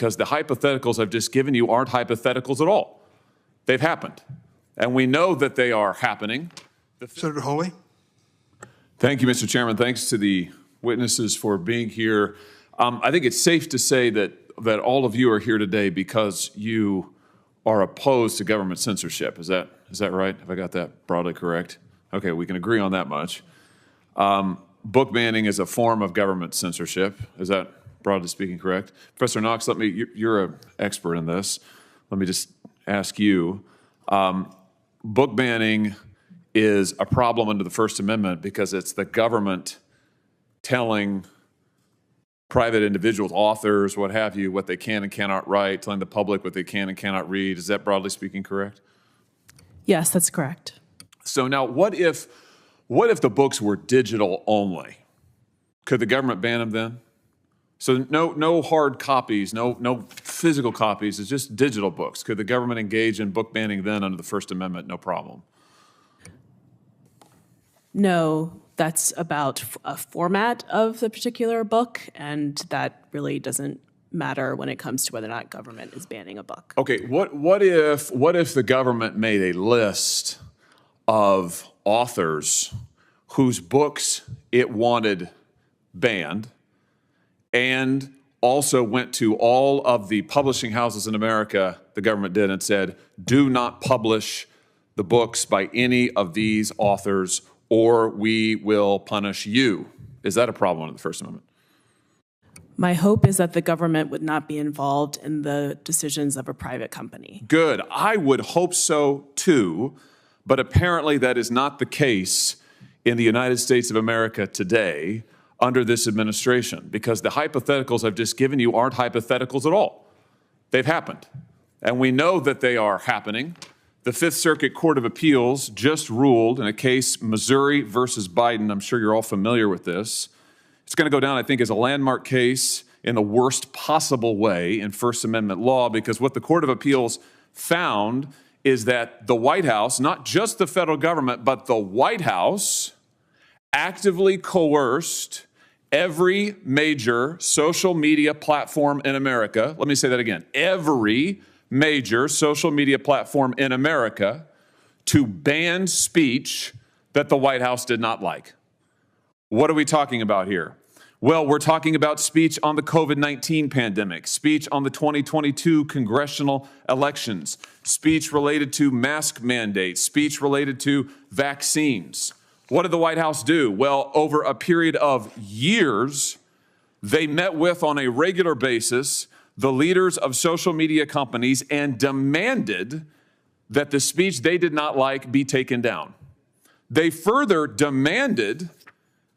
because the hypotheticals I've just given you aren't hypotheticals at all. They've happened, and we know that they are happening. Senator Hawley. Thank you, Mr. Chairman. Thanks to the witnesses for being here. I think it's safe to say that all of you are here today because you are opposed to government censorship. Is that right? Have I got that broadly correct? Okay, we can agree on that much. Book banning is a form of government censorship. Is that, broadly speaking, correct? Professor Knox, you're an expert in this. Let me just ask you. Book banning is a problem under the First Amendment because it's the government telling private individuals, authors, what have you, what they can and cannot write, telling the public what they can and cannot read. Is that, broadly speaking, correct? Yes, that's correct. So now what if the books were digital only? Could the government ban them then? So no hard copies, no physical copies, it's just digital books. Could the government engage in book banning then under the First Amendment? No problem. No, that's about a format of the particular book, and that really doesn't matter when it comes to whether or not government is banning a book. Okay, what if the government made a list of authors whose books it wanted banned, and also went to all of the publishing houses in America, the government did, and said, do not publish the books by any of these authors or we will punish you? Is that a problem under the First Amendment? My hope is that the government would not be involved in the decisions of a private company. Good. I would hope so too, but apparently that is not the case in the United States of America today under this administration, because the hypotheticals I've just given you aren't hypotheticals at all. They've happened, and we know that they are happening. The Fifth Circuit Court of Appeals just ruled in a case, Missouri versus Biden. I'm sure you're all familiar with this. It's going to go down, I think, as a landmark case in the worst possible way in First Amendment law, because what the Court of Appeals found is that the White House, not just the federal government, but the White House actively coerced every major social media platform in America. Let me say that again. Every major social media platform in America to ban speech that the White House did not like. What are we talking about here? Well, we're talking about speech on the COVID-19 pandemic, speech on the 2022 congressional elections, speech related to mask mandates, speech related to vaccines. What did the White House do? Well, over a period of years, they met with on a regular basis the leaders of social media companies and demanded that the speech they did not like be taken down. They further demanded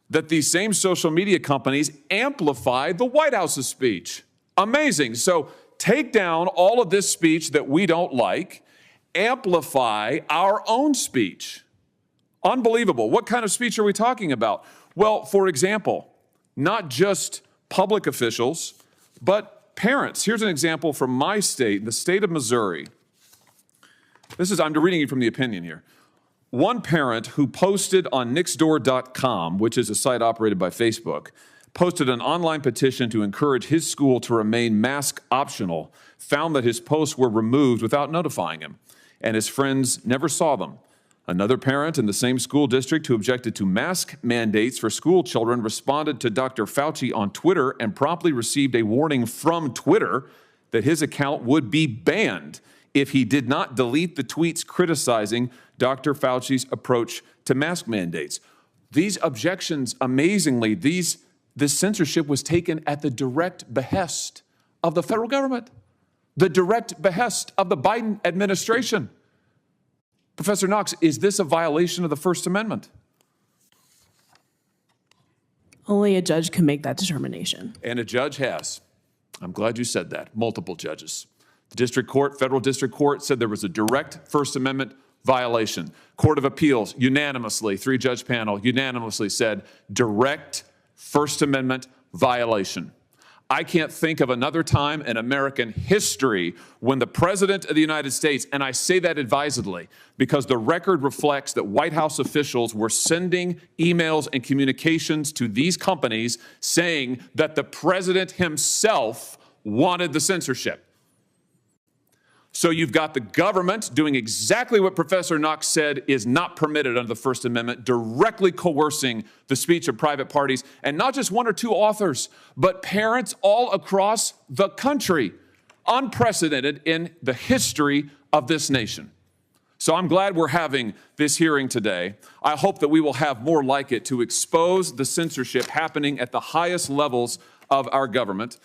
that these same social media companies amplify the White House's speech. Amazing. So take down all of this speech that we don't like, amplify our own speech. Unbelievable. What kind of speech are we talking about? Well, for example, not just public officials, but parents. Here's an example from my state, the state of Missouri. I'm reading you from the opinion here. One parent who posted on nixdoor.com, which is a site operated by Facebook, posted an online petition to encourage his school to remain mask optional, found that his posts were removed without notifying him, and his friends never saw them. Another parent in the same school district who objected to mask mandates for school children responded to Dr. Fauci on Twitter and promptly received a warning from Twitter that his account would be banned if he did not delete the tweets criticizing Dr. Fauci's approach to mask mandates. These objections, amazingly, this censorship was taken at the direct behest of the federal government, the direct behest of the Biden administration. Professor Knox, is this a violation of the First Amendment? Only a judge can make that determination. And a judge has. I'm glad you said that. Multiple judges. The district court, federal district court, said there was a direct First Amendment violation. Court of Appeals unanimously, 3-judge panel, unanimously said direct First Amendment violation. I can't think of another time in American history when the President of the United States, and I say that advisedly because the record reflects that White House officials were sending emails and communications to these companies saying that the President himself wanted the censorship. So you've got the government doing exactly what Professor Knox said is not permitted under the First Amendment, directly coercing the speech of private parties, and not just one or two authors, but parents all across the country, unprecedented in the history of this nation. So I'm glad we're having this hearing today. I hope that we will have more like it to expose the censorship happening at the highest levels of our government.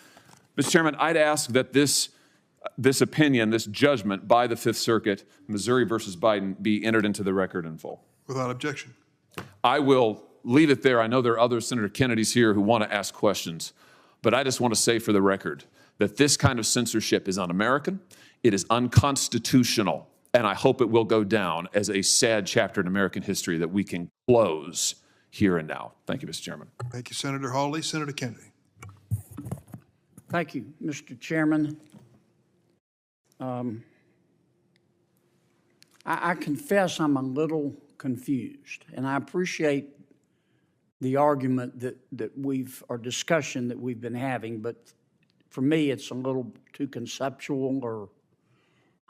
Mr. Chairman, I'd ask that this opinion, this judgment by the Fifth Circuit, Missouri versus Biden, be entered into the record in full. Without objection. I will leave it there. I know there are other Senator Kennedys here who want to ask questions, but I just want to say for the record that this kind of censorship is un-American, it is unconstitutional, and I hope it will go down as a sad chapter in American history that we can close here and now. Thank you, Mr. Chairman. Thank you, Senator Hawley. Senator Kennedy. Thank you, Mr. Chairman. I confess I'm a little confused, and I appreciate the argument or discussion that we've been having, but for me it's a little too conceptual, or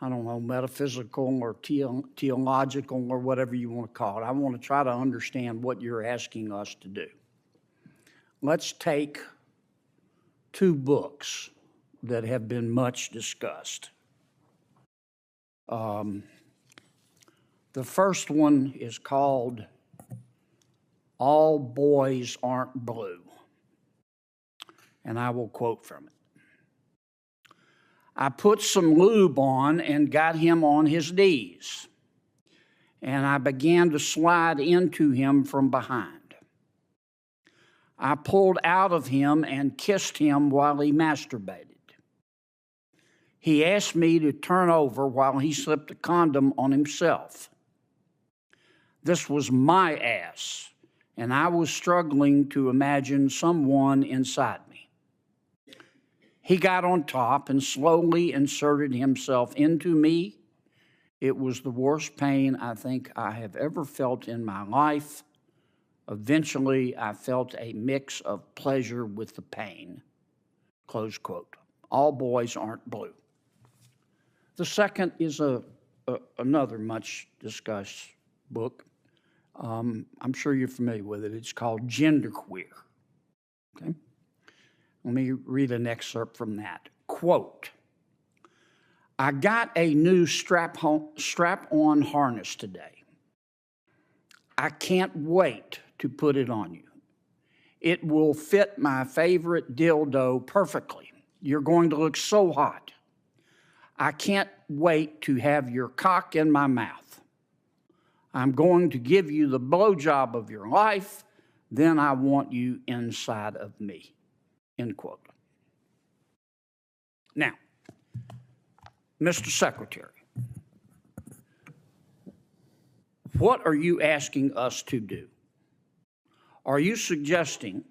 I don't know, metaphysical or theological or whatever you want to call it. I want to try to understand what you're asking us to do. Let's take two books that have been much discussed. The first one is called All Boys Aren't Blue, and I will quote from it. I put some lube on and got him on his knees, and I began to slide into him from behind. I pulled out of him and kissed him while he masturbated. He asked me to turn over while he slipped a condom on himself. This was my ass, and I was struggling to imagine someone inside me. He got on top and slowly inserted himself into me. It was the worst pain I think I have ever felt in my life. Eventually, I felt a mix of pleasure with the pain. Close quote. All Boys Aren't Blue. The second is another much discussed book. I'm sure you're familiar with it. It's called Genderqueer. Okay? Let me read an excerpt from that. Quote, I got a new strap-on harness today. I can't wait to put it on you. It will fit my favorite dildo perfectly. You're going to look so hot. I can't wait to have your cock in my mouth. I'm going to give you the blowjob of your life. Then I want you inside of me. End quote. Now, Mr. Secretary, what are you asking us to do? Are you suggesting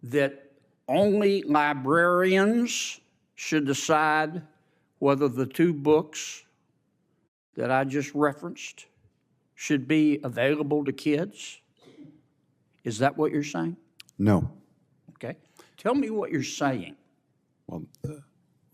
that only librarians should decide whether the two books that I just referenced should be available to kids? Is that what you're saying? No. Okay. Tell me what you're saying. Well,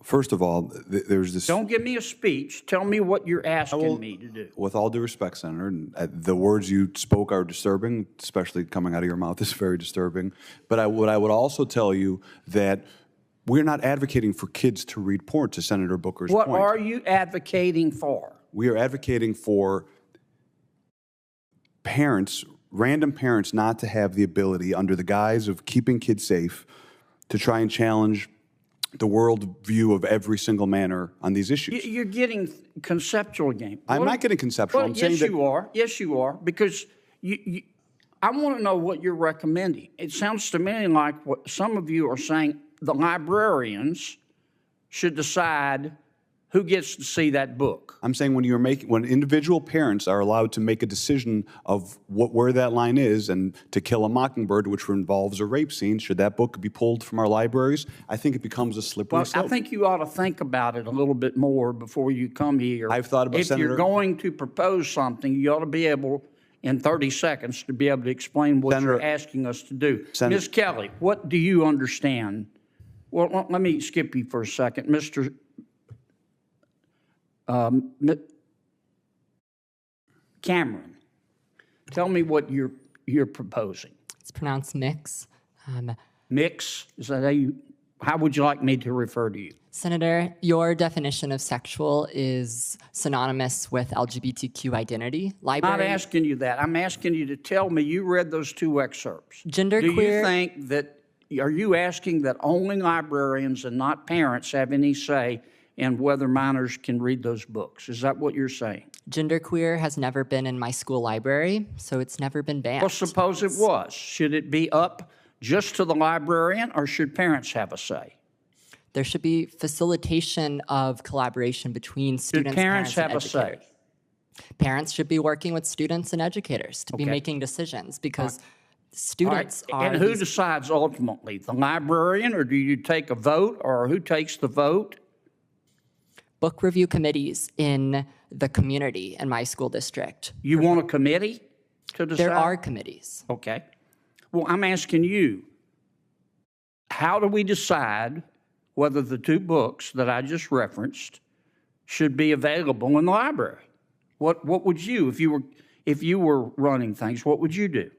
first of all, there's this... Don't give me a speech. Tell me what you're asking me to do. With all due respect, Senator, the words you spoke are disturbing, especially coming out of your mouth is very disturbing. But what I would also tell you that we're not advocating for kids to read porn, to Senator Booker's point. What are you advocating for? We are advocating for parents, random parents, not to have the ability, under the guise of keeping kids safe, to try and challenge the world view of every single manner on these issues. You're getting conceptual game. I'm not getting conceptual. I'm saying yes, that you are. Yes, you are. Because I want to know what you're recommending. It sounds to me like what some of you are saying, the librarians should decide who gets to see that book. I'm saying when individual parents are allowed to make a decision of where that line is, and To Kill a Mockingbird, which involves a rape scene, should that book be pulled from our libraries? I think it becomes a slippery slope. I think you ought to think about it a little bit more before you come here. I've thought about, If you're going to propose something, you ought to be able, in 30 seconds, to be able to explain what you're asking us to do. Ms. Kelly, what do you understand Well, let me skip you for a second. Mr. Cameron, tell me what you're proposing. It's pronounced mix. Mix? Is that how would you like me to refer to you? Senator, your definition of sexual is synonymous with LGBTQ identity. I'm not asking you that. I'm asking you to tell me you read those two excerpts. Genderqueer. Do you think that, are you asking that only librarians and not parents have any say in whether minors can read those books? Is that what you're saying? Genderqueer has never been in my school library, so it's never been banned. Well, suppose it was. Should it be up just to the librarian, or should parents have a say? There should be facilitation of collaboration between students, parents have and a say? educators. Parents should be working with students and educators to be making decisions because students are. And who decides ultimately? The librarian, or do you take a vote, or who takes the vote? Book review committees in the community in my school district. You want a committee to decide? There are committees. Okay. Well, I'm asking you, how do we decide whether the two books that I just referenced should be available in the library? What would you, if you were running things, what would you do?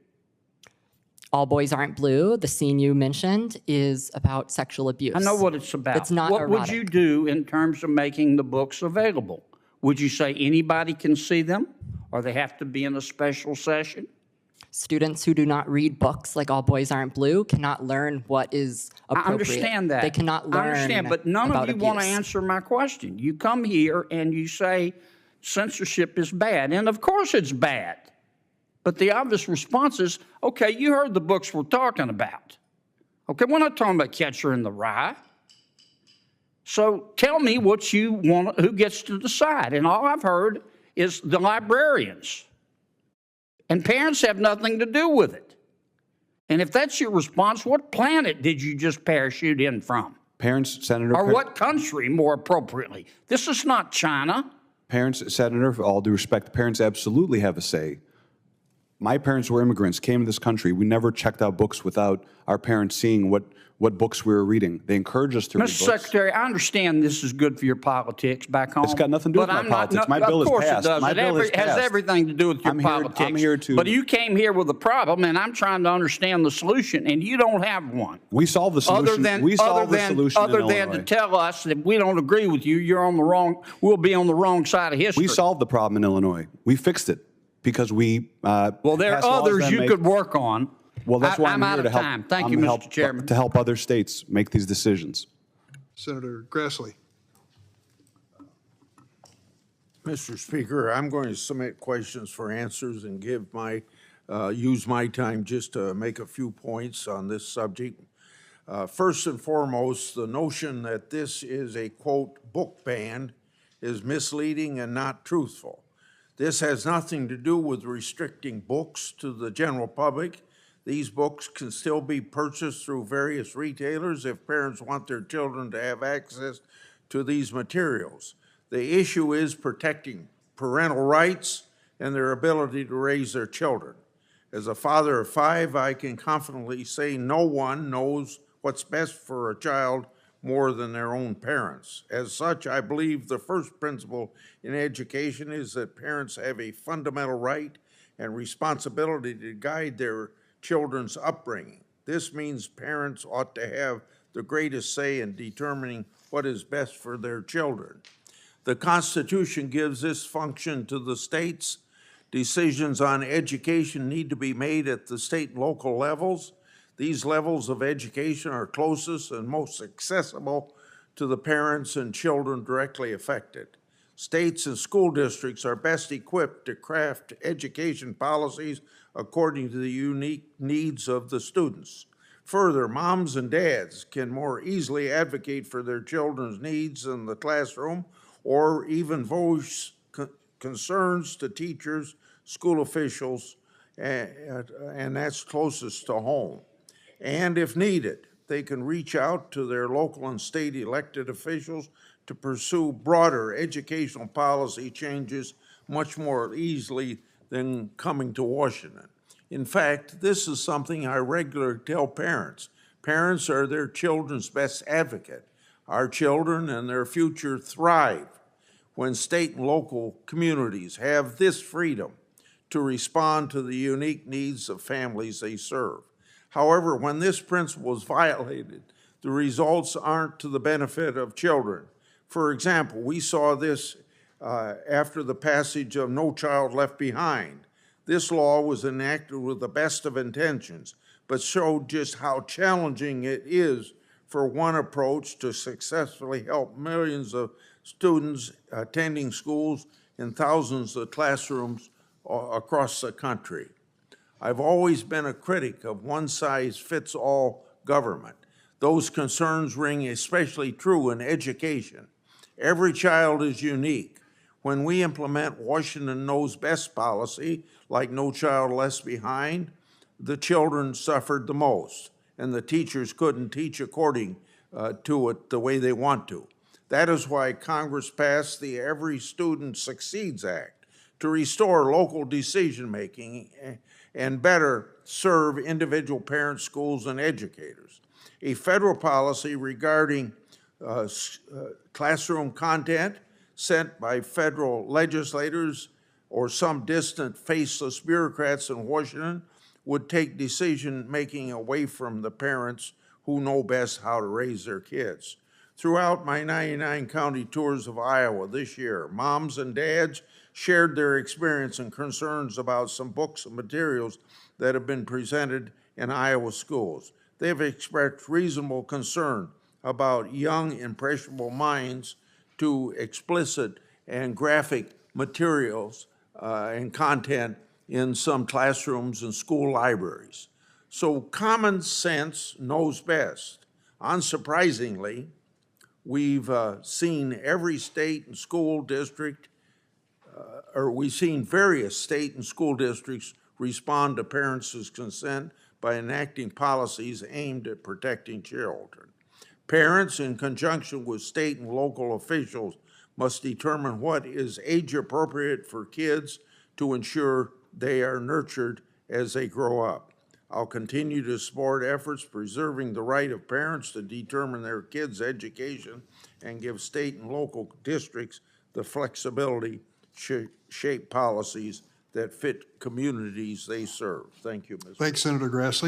All Boys Aren't Blue, the scene you mentioned, is about sexual abuse. I know what it's about. It's not What erotic. would you do in terms of making the books available? Would you say anybody can see them, or they have to be in a special session? Students who do not read books like All Boys Aren't Blue cannot learn what is appropriate. I understand that. They cannot learn. I understand, but none of you want to abuse. answer my question. You come here and you say censorship is bad, and of course it's bad. But the obvious response is, okay, you heard the books we're talking about. Okay, we're not talking about Catcher in the Rye. So tell me what you want, who gets to decide. And all I've heard is the librarians. And parents have nothing to do with it. And if that's your response, what planet did you just parachute in from? Parents, Senator. Or what country, more appropriately? This is not China. Parents, Senator, for all due respect, parents absolutely have a say. My parents were immigrants, came to this country. We never checked out books without our parents seeing what books we were reading. They encouraged us to read books. Mr. Secretary, I understand this is good for your politics back home. It's got nothing to do with my politics. My bill is passed. Of course it does. It has everything to do with your politics. I'm here to. But you came here with a problem, and I'm trying to understand the solution, and you don't have one. We solved the solution. Other than to tell us that we don't agree with you, you're on the wrong. We'll be on the wrong side of history. We solved the problem in Illinois. We fixed it because we. Well, there are others you could work on. Well, that's why I'm here to help. Time. Thank you, Mr. Chairman. To help other states make these decisions. Senator Grassley. Mr. Speaker, I'm going to submit questions for answers and give use my time just to make a few points on this subject. First and foremost, the notion that this is a, quote, book ban is misleading and not truthful. This has nothing to do with restricting books to the general public. These books can still be purchased through various retailers if parents want their children to have access to these materials. The issue is protecting parental rights and their ability to raise their children. As a father of 5, I can confidently say no one knows what's best for a child more than their own parents. As such, I believe the first principle in education is that parents have a fundamental right and responsibility to guide their children's upbringing. This means parents ought to have the greatest say in determining what is best for their children. The Constitution gives this function to the states. Decisions on education need to be made at the state and local levels. These levels of education are closest and most accessible to the parents and children directly affected. States and school districts are best equipped to craft education policies according to the unique needs of the students. Further, moms and dads can more easily advocate for their children's needs in the classroom or even voice concerns to teachers, school officials, and that's closest to home. And if needed, they can reach out to their local and state elected officials to pursue broader educational policy changes much more easily than coming to Washington. In fact, this is something I regularly tell parents. Parents are their children's best advocate. Our children and their future thrive when state and local communities have this freedom to respond to the unique needs of families they serve. However, when this principle is violated, the results aren't to the benefit of children. For example, we saw this after the passage of No Child Left Behind. This law was enacted with the best of intentions, but showed just how challenging it is for one approach to successfully help millions of students attending schools in thousands of classrooms across the country. I've always been a critic of one-size-fits-all government. Those concerns ring especially true in education. Every child is unique. When we implement Washington Knows Best policy, like No Child Left Behind, the children suffered the most, and the teachers couldn't teach according to it the way they want to. That is why Congress passed the Every Student Succeeds Act to restore local decision-making and better serve individual parents, schools, and educators. A federal policy regarding classroom content sent by federal legislators or some distant faceless bureaucrats in Washington would take decision-making away from the parents who know best how to raise their kids. Throughout my 99 county tours of Iowa this year, moms and dads shared their experience and concerns about some books and materials that have been presented in Iowa schools. They have expressed reasonable concern about young, impressionable minds to explicit and graphic materials and content in some classrooms and school libraries. So common sense knows best. Unsurprisingly, we've seen every state and school district, we've seen various state and school districts respond to parents' consent by enacting policies aimed at protecting children. Parents, in conjunction with state and local officials, must determine what is age appropriate for kids to ensure they are nurtured as they grow up. I'll continue to support efforts preserving the right of parents to determine their kids' education and give state and local districts the flexibility to shape policies that fit communities they serve. Thank you, Mr. Thanks, Senator Grassley.